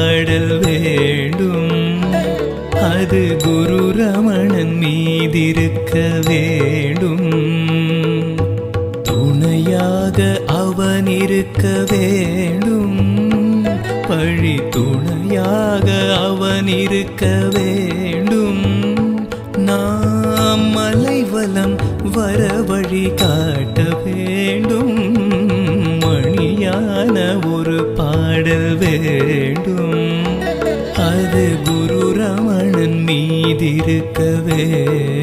பாடல் வேண்டும். அது குரு ரமணன் மீதிருக்க வேண்டும். துணையாக அவன் இருக்க வேண்டும். பழி துணையாக அவன் இருக்க வேண்டும். நாம் மலைவலம் வர வழி காட்ட வேண்டும். மணியான ஒரு பாடல் வேண்டும். அது குரு ரமணன் மீதிருக்க வேண்டும்.